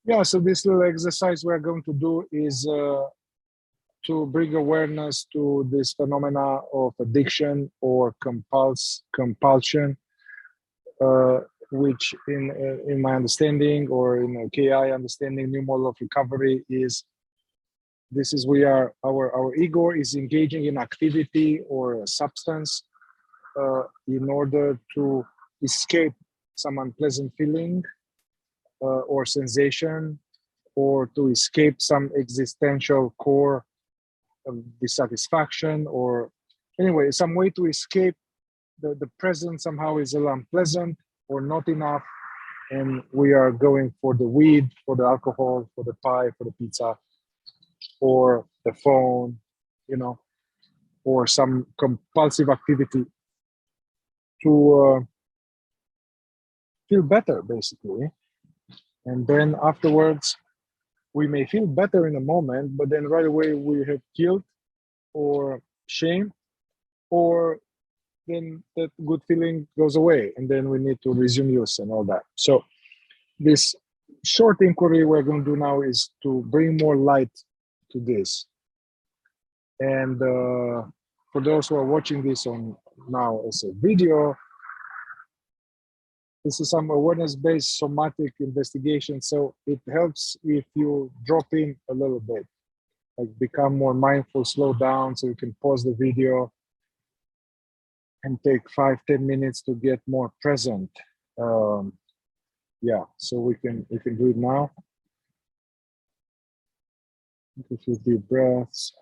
Yeah, so this little exercise we're going to do is to bring awareness to this phenomena of addiction or compulsion, which in my understanding, or in a KI understanding, new model of recovery, is this is our ego is engaging in activity or a substance in order to escape some unpleasant feeling or sensation, or to escape some existential core dissatisfaction, or anyway, some way to escape the present somehow is a little unpleasant or not enough. And we are going for the weed, for the alcohol, for the pie, for the pizza, or the phone, you know, or some compulsive activity to feel better, basically. And then afterwards, we may feel better in a moment, but then right away we have guilt or shame, or then that good feeling goes away, and then we need to resume use and all that. So this short inquiry we're going to do now is to bring more light to this. And for those who are watching this on now as a video, this is some awareness-based somatic investigation. So it helps if you drop in a little bit, like become more mindful, slow down, so you can pause the video and take 5-10 minutes to get more present. Yeah, so we can do it now. Take a few deep breaths.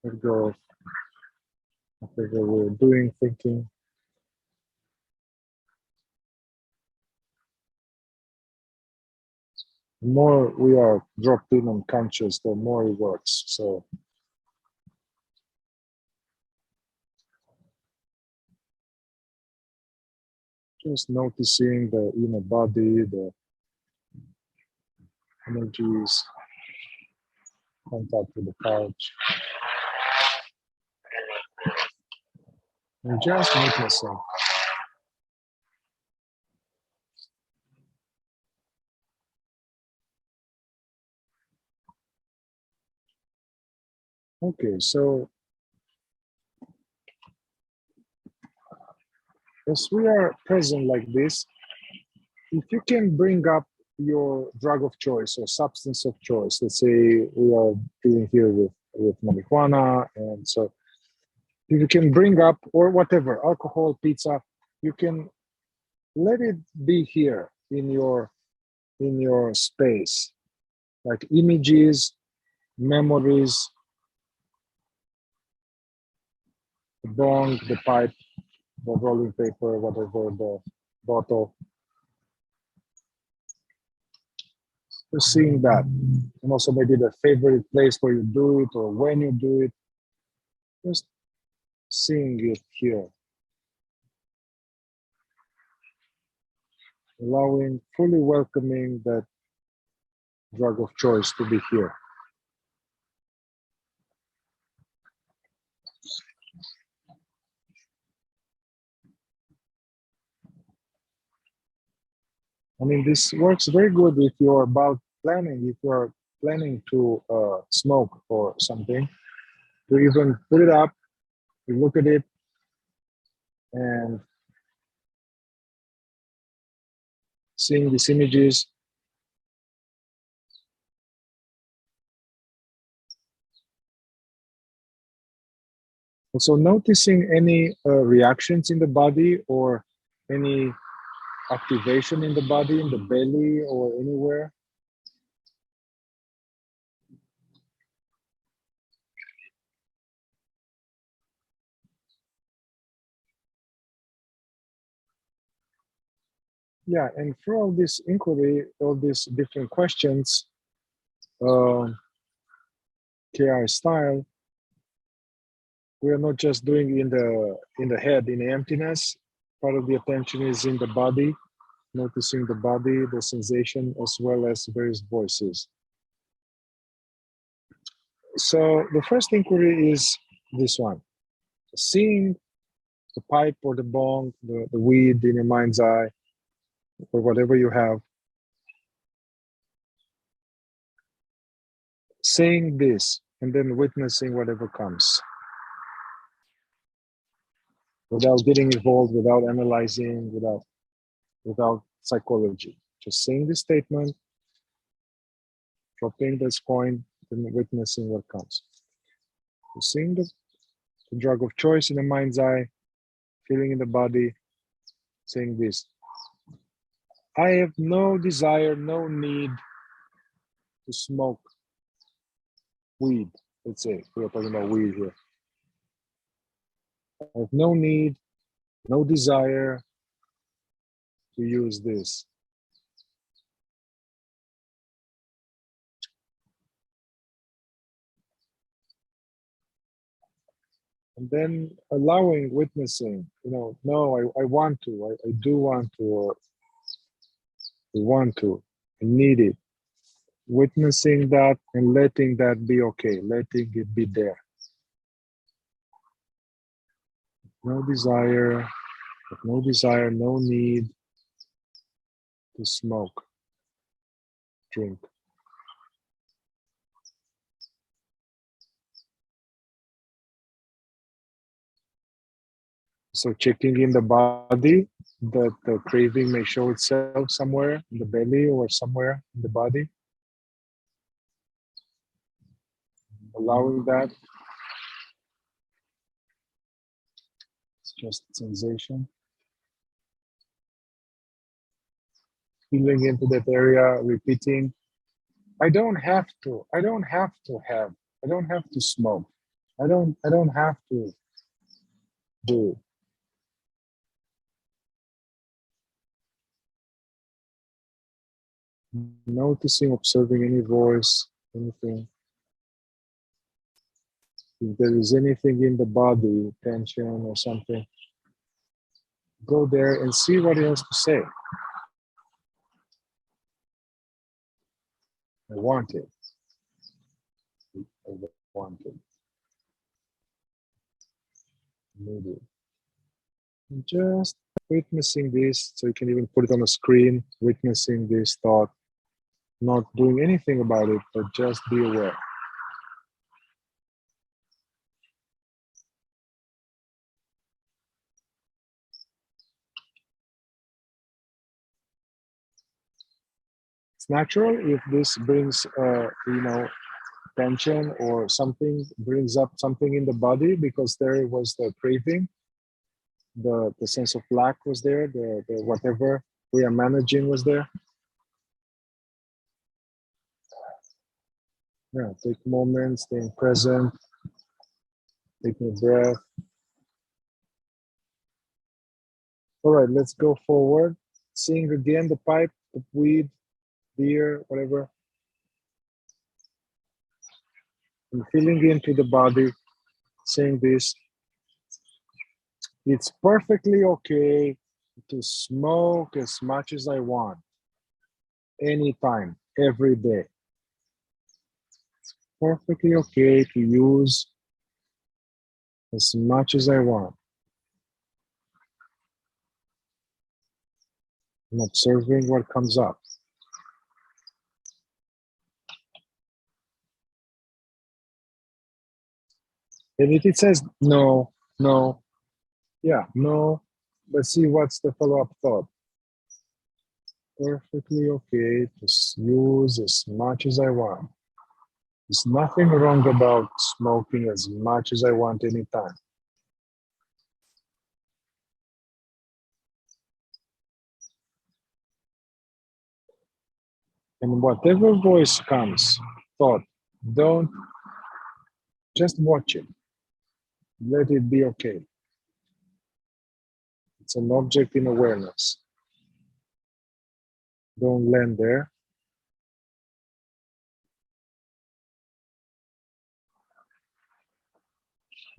Let go of whatever we're doing, thinking. The more we are dropped in and conscious, the more it works. So just noticing the inner body, the energies, contact with the couch. And just witnessing. Okay, so as we are present like this, if you can bring up your drug of choice or substance of choice, let's say we are dealing here with marijuana, and so if you can bring up, or whatever, alcohol, pizza, you can let it be here in your space, like images, memories, the bong, the pipe, the rolling paper, whatever, the bottle. Just seeing that, and also maybe the favorite place where you do it or when you do it, just seeing it here. Allowing, fully welcoming that drug of choice to be here. I mean, this works very good if you're about planning, if you're planning to smoke or something, to even put it up, you look at it, and seeing these images. Also noticing any reactions in the body or any activation in the body, in the belly or anywhere. Yeah, and through all this inquiry, all these different questions, KI style, we are not just doing in the head, in the emptiness. Part of the attention is in the body, noticing the body, the sensation, as well as various voices. So the first inquiry is this one: seeing the pipe or the bong, the weed in your mind's eye, or whatever you have, saying this and then witnessing whatever comes without getting involved, without analyzing, without psychology. Just saying the statement, dropping this coin, and witnessing what comes. So seeing the drug of choice in the mind's eye, feeling in the body, saying this. I have no desire, no need to smoke weed. Let's say we're talking about weed here. I have no need, no desire to use this. And then allowing, witnessing, no, I want to, I do want to, or I want to, I need it. Witnessing that and letting that be okay, letting it be there. No desire, no need to smoke, drink. So checking in the body, that the craving may show itself somewhere in the belly or somewhere in the body. Allowing that. It's just sensation. Feeling into that area, repeating. I don't have to smoke. I don't have to do it. Noticing, observing any voice, anything. If there is anything in the body, tension or something, go there and see what he has to say. I want it. I want it. Need it. And just witnessing this, so you can even put it on a screen, witnessing this thought, not doing anything about it, but just be aware. It's natural if this brings, tension or something, brings up something in the body, because there was the craving, the sense of lack was there, the whatever we are managing was there. Yeah, take moments, staying present, taking a breath. All right, let's go forward. Seeing again the pipe, the weed, beer, whatever. And feeling into the body, saying this. It's perfectly okay to smoke as much as I want, anytime, every day. It's perfectly okay to use as much as I want. I'm observing what comes up. And if it says no, no, yeah, no, let's see what's the follow-up thought. Perfectly okay to use as much as I want. There's nothing wrong about smoking as much as I want anytime. And whatever voice comes, thought, don't just watch it. Let it be okay. It's an object in awareness. Don't land there.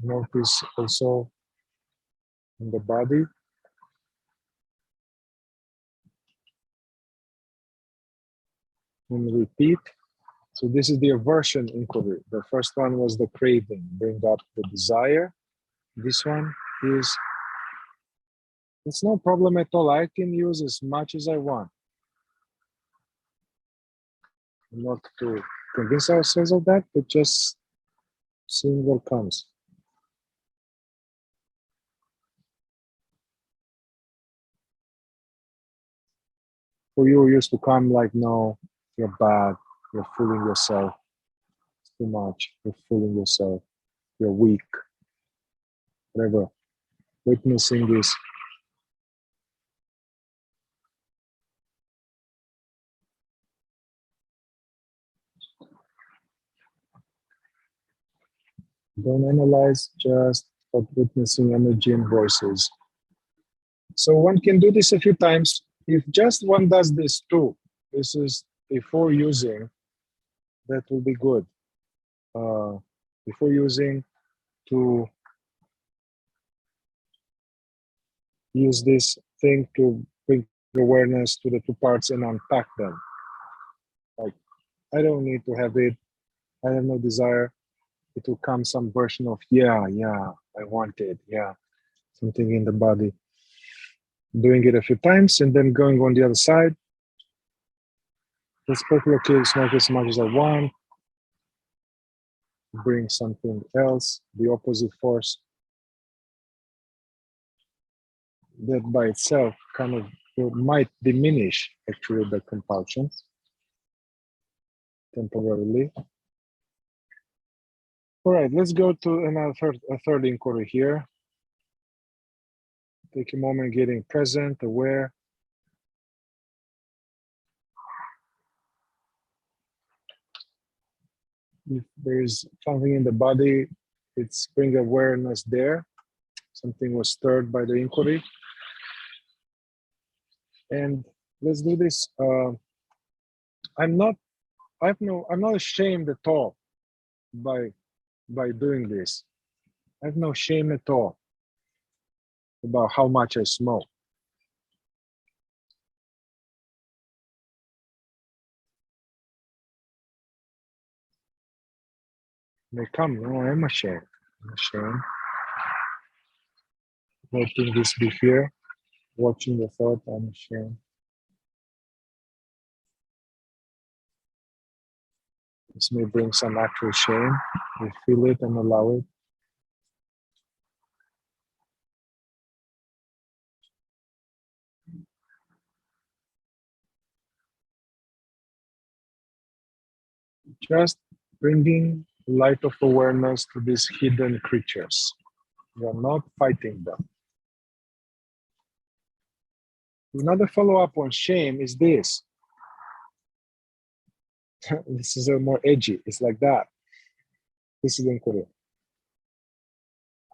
Notice also in the body. And repeat. So this is the aversion inquiry. The first one was the craving, bring up the desire. This one is It's no problem at all. I can use as much as I want. Not to convince ourselves of that, but just seeing what comes. For you, it used to come like, no, you're bad, you're fooling yourself, it's too much, you're fooling yourself, you're weak, whatever. Witnessing this. Don't analyze, just start witnessing energy and voices. So one can do this a few times. If just one does this too, this is before using, that will be good. Before using, to use this thing to bring awareness to the two parts and unpack them. Like, I don't need to have it. I have no desire. It will come some version of, yeah, I want it. Yeah, something in the body. Doing it a few times and then going on the other side. Let's perfectly smoke as much as I want. Bring something else, the opposite force. That by itself kind of might diminish actually the compulsion temporarily. All right, let's go to a third inquiry here. Take a moment getting present, aware. If there's something in the body, it's bring awareness there. Something was stirred by the inquiry. And let's do this. I'm not ashamed at all by doing this. I have no shame at all about how much I smoke. They come, no, I'm ashamed. I'm ashamed. Letting this be fear, watching the thought, I'm ashamed. This may bring some actual shame. We feel it and allow it. Just bringing light of awareness to these hidden creatures. We are not fighting them. Another follow-up on shame is this. This is a more edgy. It's like that. This is inquiry.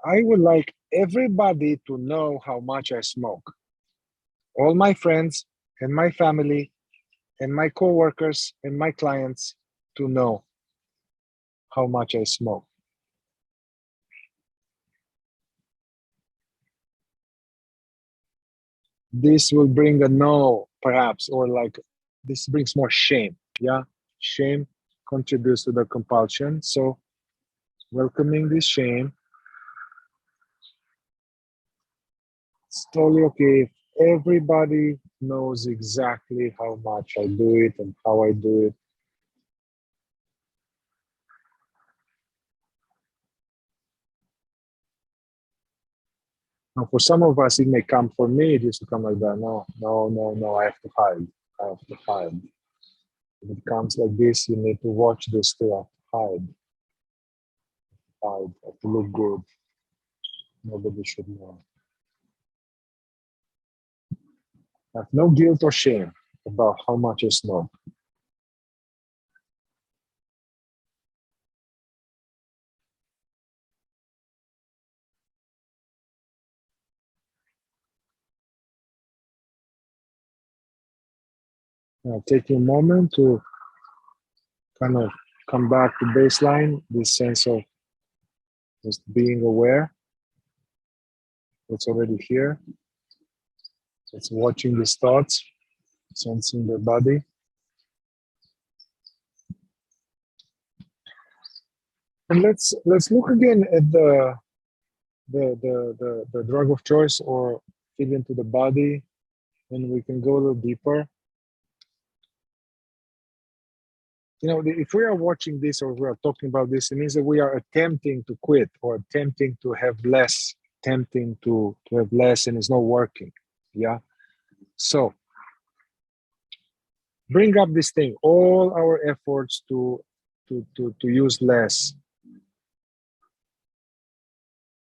I would like everybody to know how much I smoke. All my friends and my family and my coworkers and my clients to know how much I smoke. This will bring a no, perhaps, or like this brings more shame. Yeah, shame contributes to the compulsion. So welcoming this shame, it's totally okay if everybody knows exactly how much I do it and how I do it. Now, for some of us, it may come. For me, it used to come like that. No, I have to hide. I have to hide. If it comes like this, you need to watch this too. I have to hide. I have to look good. Nobody should know. I have no guilt or shame about how much I smoke. Now, taking a moment to kind of come back to baseline, this sense of just being aware what's already here. It's watching these thoughts, sensing the body. And let's look again at the drug of choice, or feel into the body, and we can go a little deeper. You know, if we are watching this or we are talking about this, it means that we are attempting to quit or attempting to have less, attempting to have less, and it's not working. Yeah. So bring up this thing, all our efforts to use less,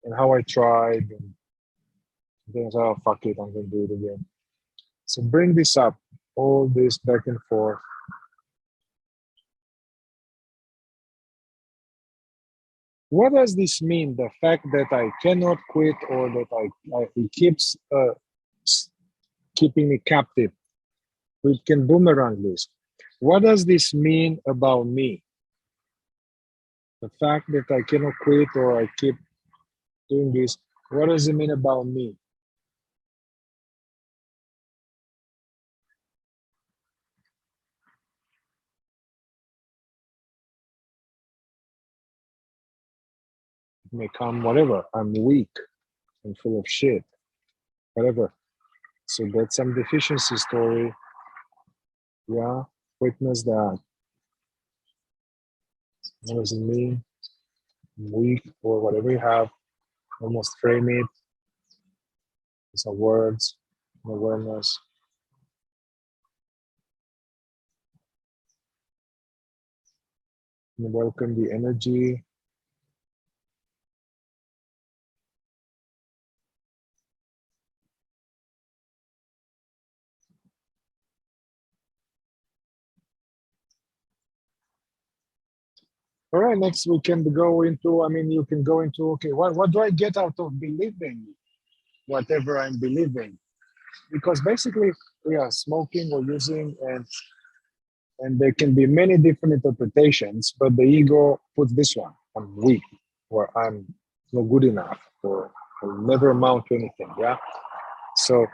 and how I tried, and then oh fuck it, I'm gonna do it again. So bring this up, all this back and forth. What does this mean? The fact that I cannot quit, or that it keeps keeping me captive. We can boomerang this. What does this mean about me? The fact that I cannot quit or I keep doing this, what does it mean about me? It may come whatever. I'm weak. I'm full of shit. Whatever. So that's some deficiency story. Yeah. Witness that. What does it mean? I'm weak, or whatever you have. Almost frame it. Some words, awareness. And welcome the energy. All right, next we can go into, I mean, you can go into, okay, what do I get out of believing whatever I'm believing? Because basically we are smoking or using, and there can be many different interpretations, but the ego puts this one: I'm weak, or I'm not good enough, or will never amount to anything. Yeah. So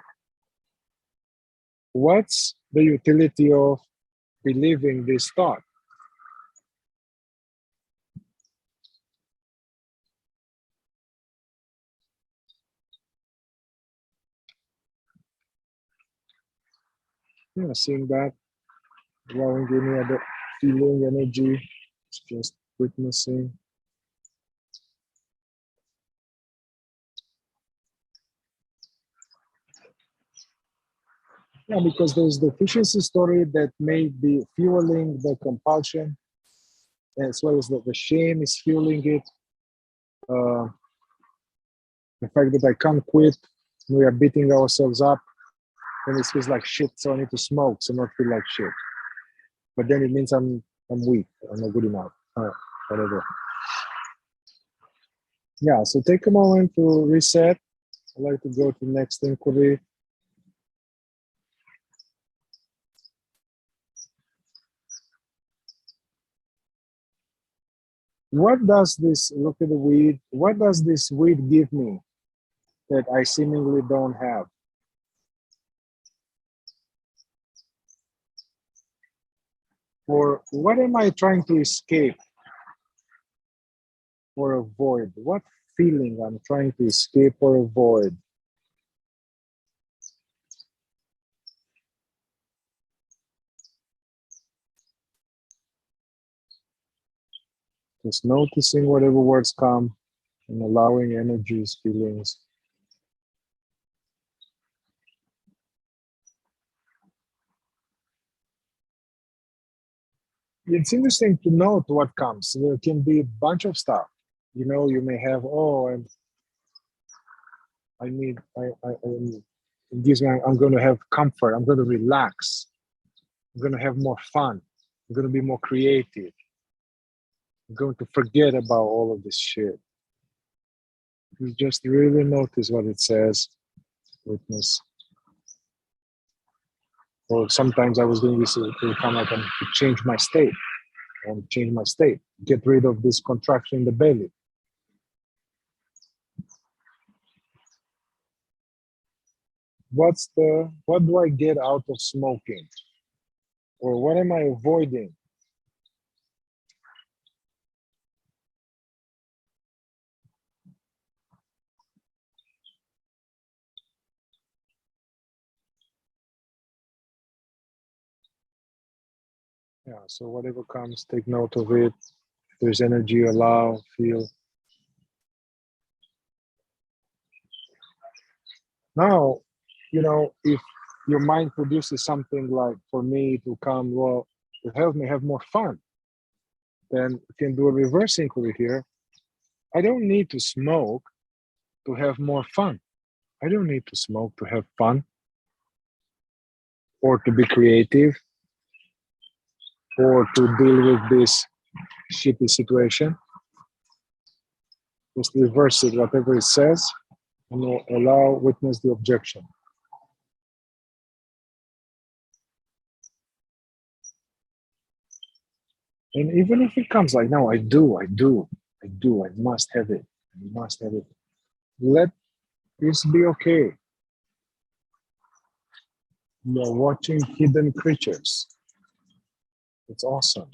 what's the utility of believing this thought? Yeah, seeing that, allowing any other feeling, energy, just witnessing. Yeah, because there's the deficiency story that may be fueling the compulsion, as well as the shame is fueling it. The fact that I can't quit, we are beating ourselves up, and it feels like shit, so I need to smoke so not feel like shit. But then it means I'm weak, I'm not good enough, whatever. Yeah, so take a moment to reset. I'd like to go to the next inquiry. What does this, look at the weed, what does this weed give me that I seemingly don't have? Or what am I trying to escape or avoid? What feeling I'm trying to escape or avoid? Just noticing whatever words come and allowing energies, feelings. It's interesting to note what comes. There can be a bunch of stuff. You know, you may have, oh, it gives me, I'm going to have comfort. I'm going to relax. I'm going to have more fun. I'm going to be more creative. I'm going to forget about all of this shit. You just really notice what it says, witness. Or sometimes I was doing this to come like to change my state. I want to change my state, get rid of this contraction in the belly. What do I get out of smoking? Or what am I avoiding? Yeah, so whatever comes, take note of it. If there's energy, allow, feel. Now, if your mind produces something like, for me to come, well, to help me have more fun, then you can do a reverse inquiry here. I don't need to smoke to have more fun. I don't need to smoke to have fun or to be creative or to deal with this shitty situation. Just reverse it, whatever it says, and allow, witness the objection. And even if it comes like, no, I must have it. I must have it. Let this be okay. You're watching hidden creatures. It's awesome.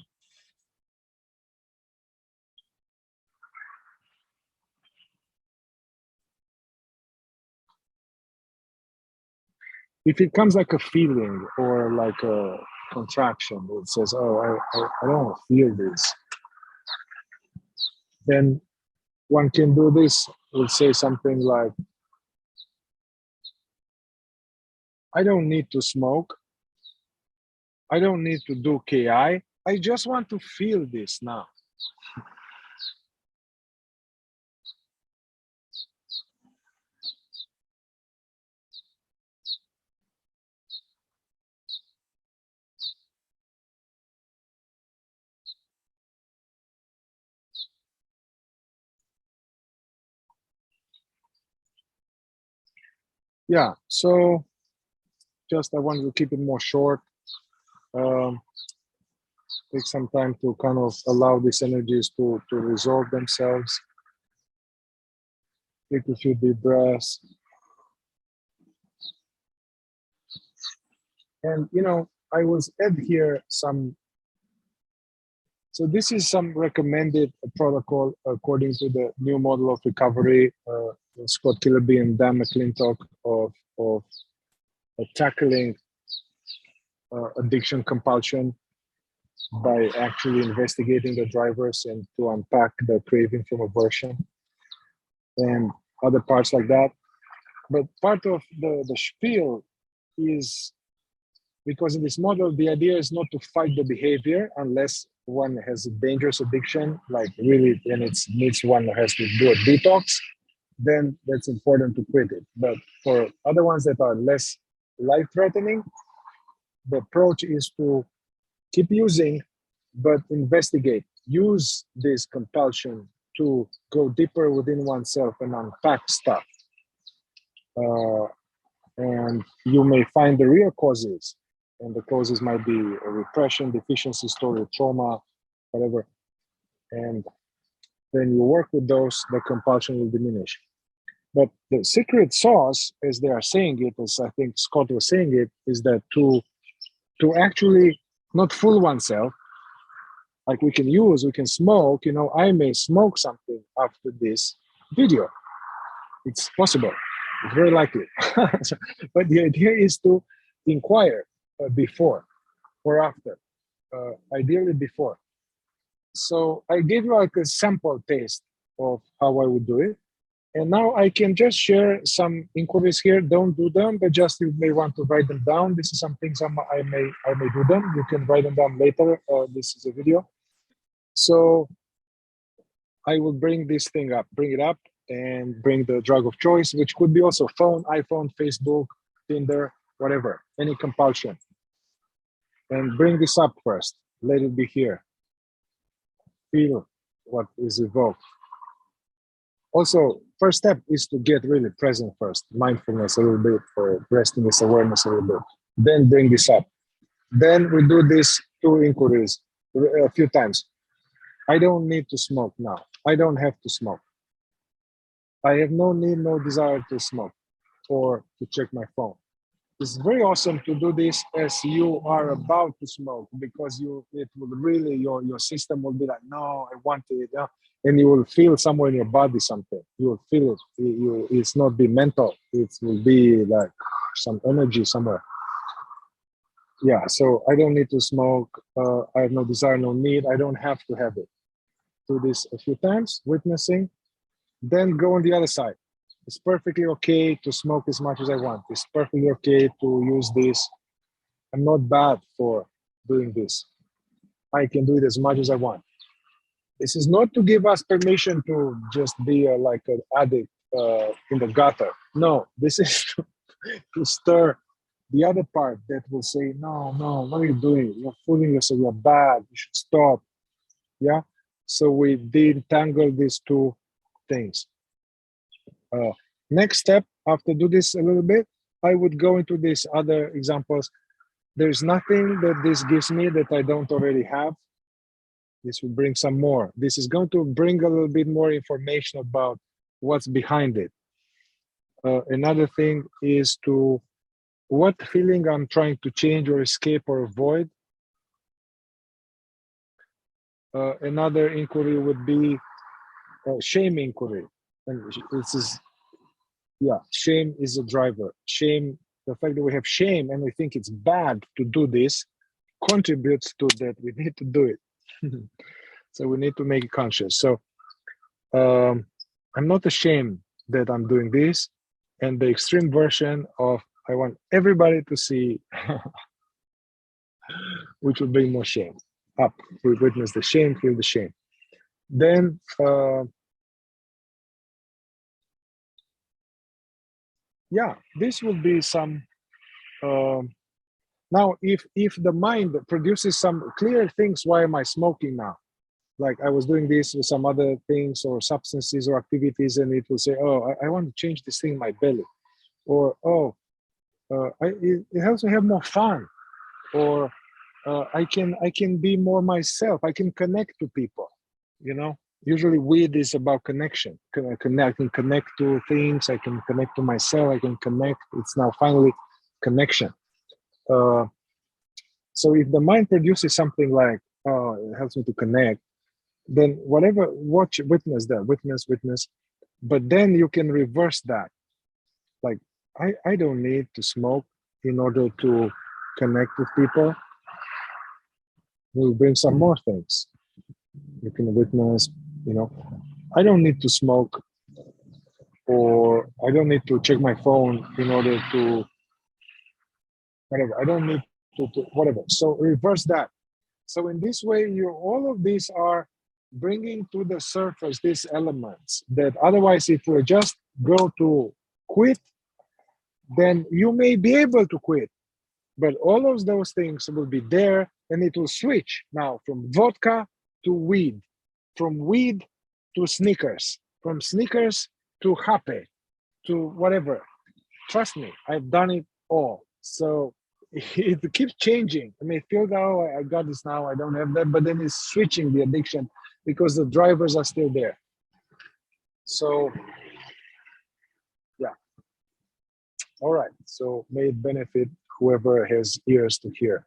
If it comes like a feeling or like a contraction, it says, oh, I don't want to feel this, then one can do this. We'll say something like, I don't need to smoke. I don't need to do KI. I just want to feel this now. Yeah, so just I wanted to keep it more short. Take some time to kind of allow these energies to resolve themselves. Take a few deep breaths. And, I will add here some. So this is some recommended protocol according to the new model of recovery, Scott Kiloby and Dan McClintock of tackling addiction compulsion by actually investigating the drivers and to unpack the craving from aversion and other parts like that. But part of the spiel is, because in this model, the idea is not to fight the behavior unless one has a dangerous addiction, like really, and it needs one that has to do a detox, then that's important to quit it. But for other ones that are less life-threatening, the approach is to keep using, but investigate. Use this compulsion to go deeper within oneself and unpack stuff. And you may find the real causes. And the causes might be a repression, deficiency, story, trauma, whatever. And then you work with those, the compulsion will diminish. But the secret sauce, as they are saying it, as I think Scott was saying it, is that to actually not fool oneself, like we can smoke, I may smoke something after this video. It's possible. It's very likely. But the idea is to inquire before or after, ideally before. So I gave you like a sample taste of how I would do it. And now I can just share some inquiries here. Don't do them, but just you may want to write them down. This is some things I may do them. You can write them down later. This is a video. So I will bring this thing up, bring it up, and bring the drug of choice, which could be also phone, iPhone, Facebook, Tinder, whatever, any compulsion. And bring this up first. Let it be here. Feel what is evoked. Also, first step is to get really present first, mindfulness a little bit, or resting awareness a little bit. Then bring this up. Then we do these two inquiries a few times. I don't need to smoke now. I don't have to smoke. I have no need, no desire to smoke or to check my phone. It's very awesome to do this as you are about to smoke, because it will really, your system will be like, no, I want it. And you will feel somewhere in your body something. You will feel it. It's not be mental. It will be like some energy somewhere. Yeah, so I don't need to smoke. I have no desire, no need. I don't have to have it. Do this a few times, witnessing, then go on the other side. It's perfectly okay to smoke as much as I want. It's perfectly okay to use this. I'm not bad for doing this. I can do it as much as I want. This is not to give us permission to just be like an addict in the gutter. No, this is to stir the other part that will say, no, no, what are you doing? You're fooling yourself. You're bad. You should stop. Yeah. So we detangle these two things. Next step, after do this a little bit, I would go into these other examples. There's nothing that this gives me that I don't already have. This will bring some more. This is going to bring a little bit more information about what's behind it. Another thing is to what feeling I'm trying to change or escape or avoid. Another inquiry would be shame inquiry. And this is, yeah, shame is a driver. Shame, the fact that we have shame and we think it's bad to do this contributes to that we need to do it. So we need to make it conscious. So I'm not ashamed that I'm doing this. And the extreme version of I want everybody to see, which will bring more shame up. We witness the shame, feel the shame. Then yeah, this will be some now if the mind produces some clear things, why am I smoking now? Like I was doing this with some other things or substances or activities, and it will say, oh, I want to change this thing in my belly, or oh, it helps me have more fun, or I can be more myself. I can connect to people. You know, usually weed is about connection. I can connect to things. I can connect to myself. I can connect. It's now finally connection. Uh, so if the mind produces something like, oh, it helps me to connect, then whatever, watch, witness that, witness. But then you can reverse that. Like, I don't need to smoke in order to connect with people. We'll bring some more things. You can witness, you know, I don't need to smoke, or I don't need to check my phone in order to whatever. I don't need to whatever. So reverse that. So in this way, you all of these are bringing to the surface these elements that otherwise, if we just go to quit, then you may be able to quit, but all of those things will be there, and it will switch now from vodka to weed, from weed to Snickers, from Snickers to happy, to whatever. Trust me, I've done it all. So it keeps changing. I mean, it feels, oh, I got this now, I don't have that, but then it's switching the addiction because the drivers are still there. So, yeah. All right. So may it benefit whoever has ears to hear.